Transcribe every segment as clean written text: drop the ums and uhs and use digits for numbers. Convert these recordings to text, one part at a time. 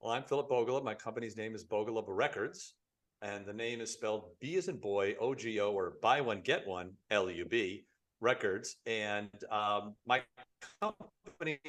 Well, I'm Phillip Bogolub. My company's name is Bogolub Records, and the name is spelled B as in boy, O-G-O, or buy one, get one, L-U-B, Records. And my company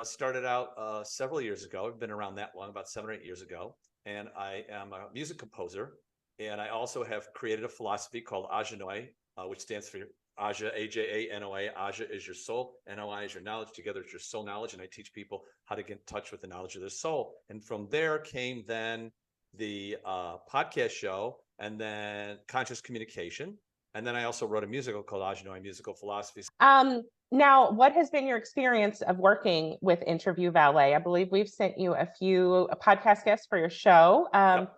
started out several years ago. I've been around that long, about 7 or 8 years ago. And I am a music composer. And I also have created a philosophy called Ajanoy, which stands for Aja, A-J-A-N-O-A. Aja is your soul. N-O-I is your knowledge. Together it's your soul knowledge. And I teach people how to get in touch with the knowledge of their soul. And from there came then the podcast show, and then conscious communication. And then I also wrote a musical called Ajanoy, Musical Philosophies. Now, what has been your experience of working with Interview Valet? I believe we've sent you a few podcast guests for your show. Yep.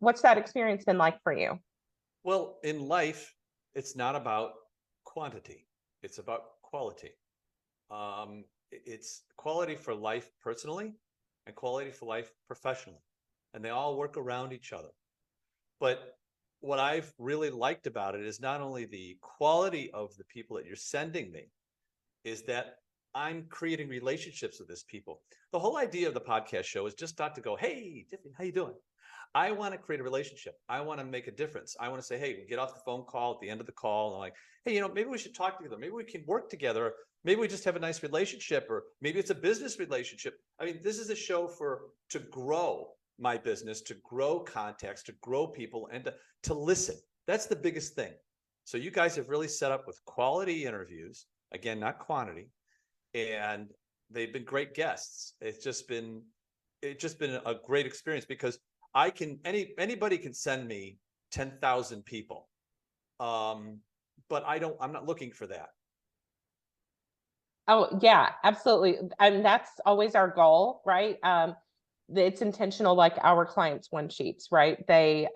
What's that experience been like for you? Well, in life, it's not about quantity. It's about quality. It's quality for life personally and quality for life professionally. And they all work around each other. But what I've really liked about it is not only the quality of the people that you're sending me, is that I'm creating relationships with these people. The whole idea of the podcast show is just not to go, hey, Tiffany, how you doing? I want to create a relationship. I want to make a difference. I want to say, hey, we get off the phone call at the end of the call. And I'm like, hey, maybe we should talk together. Maybe we can work together. Maybe we just have a nice relationship, or maybe it's a business relationship. I mean, this is a show to grow my business, to grow contacts, to grow people, and to listen. That's the biggest thing. So you guys have really set up with quality interviews, again, not quantity, and they've been great guests. It's just been a great experience, because anybody can send me 10,000 people. But I'm not looking for that. Oh, yeah, absolutely. And that's always our goal, right? It's intentional, like our clients' one sheets, right? They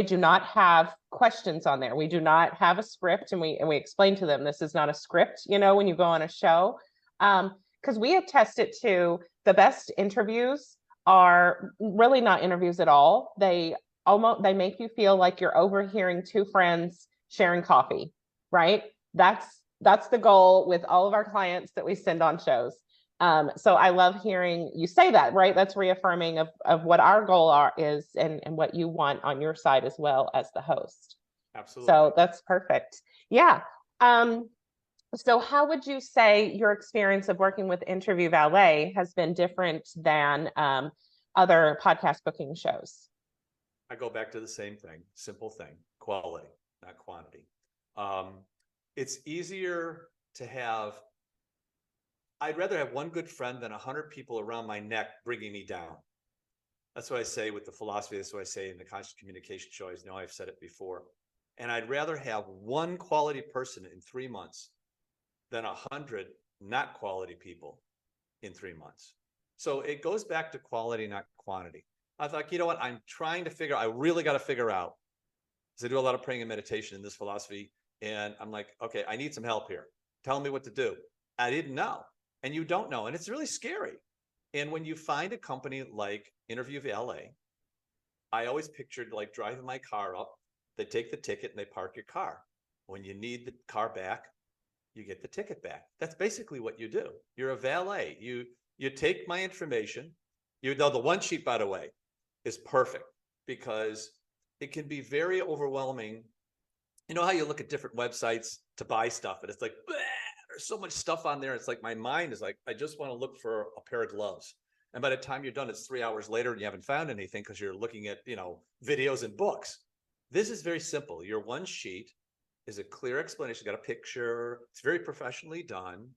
do not have questions on there. We do not have a script, and we explain to them, this is not a script, when you go on a show. Because we attest it to the best interviews are really not interviews at all. They make you feel like you're overhearing two friends sharing coffee, right? That's the goal with all of our clients that we send on shows. So I love hearing you say that, right? That's reaffirming of what our goal is and what you want on your side as well as the host. Absolutely. So that's perfect. Yeah. So how would you say your experience of working with Interview Valet has been different than other podcast booking shows? I go back to the same thing, simple thing, quality, not quantity. It's easier to have, I'd rather have one good friend than 100 people around my neck bringing me down. That's what I say with the philosophy. That's what I say in the conscious communication show. I know I've said it before. And I'd rather have one quality person in 3 months than 100 not quality people in 3 months. So it goes back to quality, not quantity. I thought, you know what? I really got to figure out, because I do a lot of praying and meditation in this philosophy. And I'm like, okay, I need some help here. Tell me what to do. I didn't know. And you don't know. And it's really scary. And when you find a company like Interview Valet, I always pictured like driving my car up. They take the ticket and they park your car. When you need the car back, you get the ticket back. That's basically what you do. You're a valet. You take my information. The one sheet, by the way, is perfect, because it can be very overwhelming. You know how you look at different websites to buy stuff, and it's like, there's so much stuff on there. It's like my mind is like, I just want to look for a pair of gloves. And by the time you're done, it's 3 hours later and you haven't found anything because you're looking at, videos and books. This is very simple. Your one sheet is a clear explanation. Got a picture. It's very professionally done.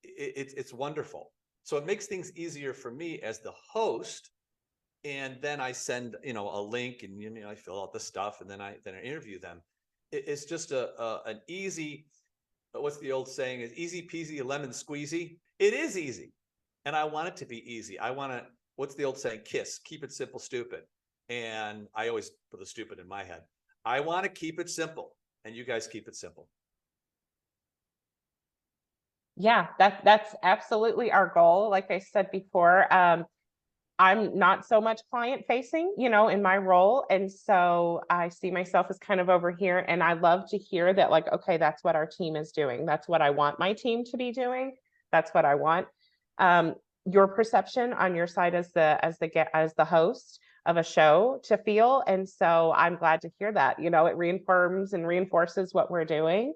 It's wonderful. So it makes things easier for me as the host. And then I send, a link, and I fill out the stuff, and then I interview them. It's just an easy. What's the old saying? Is easy peasy lemon squeezy. It is easy, and I want it to be easy. I want to. What's the old saying? KISS. Keep it simple, stupid. And I always put the stupid in my head. I want to keep it simple, and you guys keep it simple. Yeah, that's absolutely our goal. Like I said before, I'm not so much client facing, in my role. And so I see myself as kind of over here, and I love to hear that, like, okay, that's what our team is doing. That's what I want my team to be doing. That's what I want. your perception on your side as the host of a show to feel. And so I'm glad to hear that. It reaffirms and reinforces what we're doing.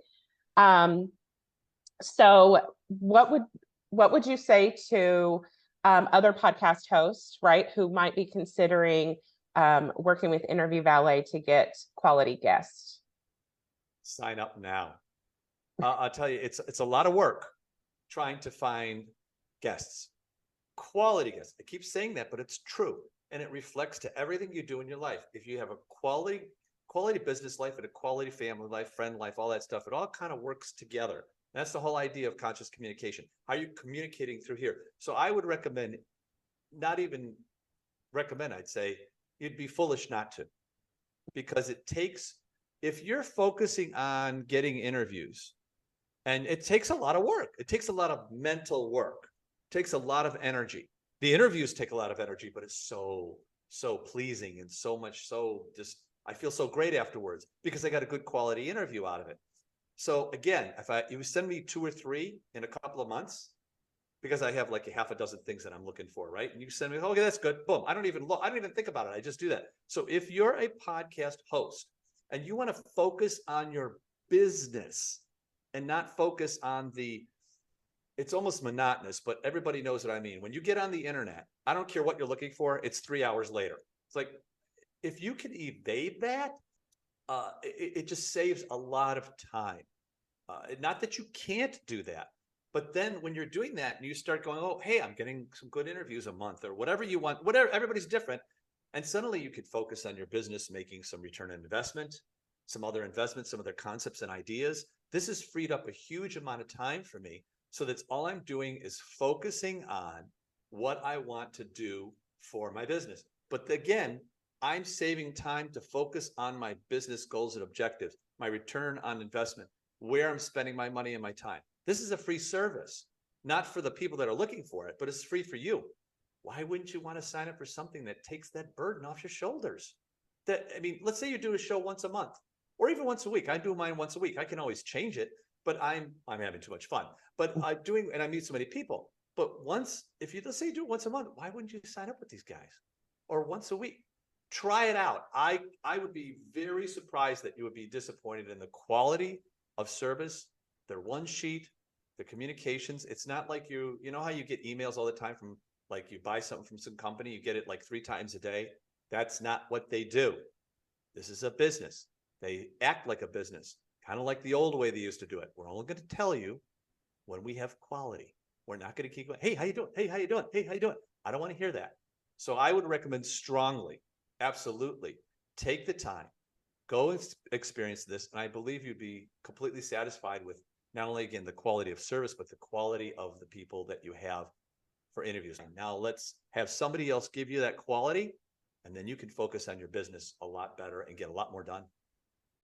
So what would you say to other podcast hosts, right, who might be considering working with Interview Valet to get quality guests? Sign up now. I'll tell you, it's a lot of work trying to find guests, quality guests. I keep saying that, but it's true. And it reflects to everything you do in your life. If you have a quality business life and a quality family life, friend life, all that stuff, it all kind of works together. That's the whole idea of conscious communication. How are you communicating through here? So I would recommend, I'd say you'd be foolish not to, because if you're focusing on getting interviews, and it takes a lot of work, it takes a lot of mental work, it takes a lot of energy. The interviews take a lot of energy, but it's so pleasing and so much just, I feel so great afterwards because I got a good quality interview out of it. So again, if you send me 2 or 3 in a couple of months, because I have like a half a dozen things that I'm looking for, right? And you send me, okay, that's good. Boom. I don't even think about it. I just do that. So if you're a podcast host and you want to focus on your business and not focus on it's almost monotonous, but everybody knows what I mean. When you get on the internet, I don't care what you're looking for. It's 3 hours later. It's like, if you can evade that, it just saves a lot of time. Not that you can't do that, but then when you're doing that and you start going, oh, hey, I'm getting some good interviews a month or whatever you want, whatever, everybody's different. And suddenly you could focus on your business, making some return on investment, some other investments, some other concepts and ideas. This has freed up a huge amount of time for me. So that's all I'm doing is focusing on what I want to do for my business. But again, I'm saving time to focus on my business goals and objectives, my return on investment, where I'm spending my money and my time. This is a free service, not for the people that are looking for it, but it's free for you. Why wouldn't you want to sign up for something that takes that burden off your shoulders? Let's say you do a show once a month or even once a week. I do mine once a week. I can always change it, but I'm having too much fun. But and I meet so many people. But let's say you do it once a month, why wouldn't you sign up with these guys? Or once a week? Try it out. I would be very surprised that you would be disappointed in the quality of service, their one sheet, the communications. It's not like you know how you get emails all the time from, like, you buy something from some company, you get it like 3 times a day. That's not what they do. This is a business. They act like a business, kind of like the old way they used to do it. We're only going to tell you when we have quality. We're not going to keep going, hey, how you doing? Hey, how you doing? Hey, how you doing? I don't want to hear that. So I would recommend strongly, absolutely, take the time, go and experience this. And I believe you'd be completely satisfied with not only, again, the quality of service, but the quality of the people that you have for interviews. Now let's have somebody else give you that quality, and then you can focus on your business a lot better and get a lot more done.